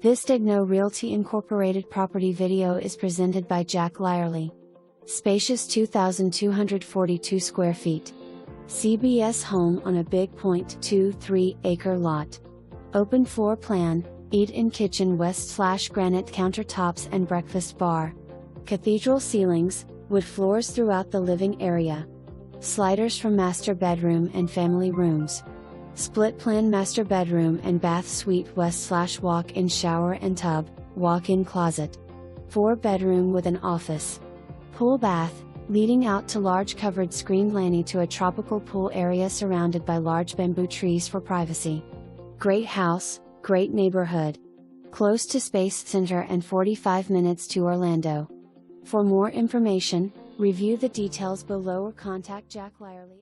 This Daignault Realty Incorporated property video is presented by Lyerly. Spacious 2,242 square feet. CBS home on a big .23 acre lot. Open floor plan, eat-in kitchen west/granite countertops and breakfast bar. Cathedral ceilings, wood floors throughout the living area. Sliders from master bedroom and family rooms. Split plan master bedroom and bath suite west/walk-in shower and tub, walk-in closet. 4-bedroom with an office. Pool bath, leading out to large covered screened lani to a tropical pool area surrounded by large bamboo trees for privacy. Great house, great neighborhood. Close to Space Center and 45 minutes to Orlando. For more information, review the details below or contact Lyerly.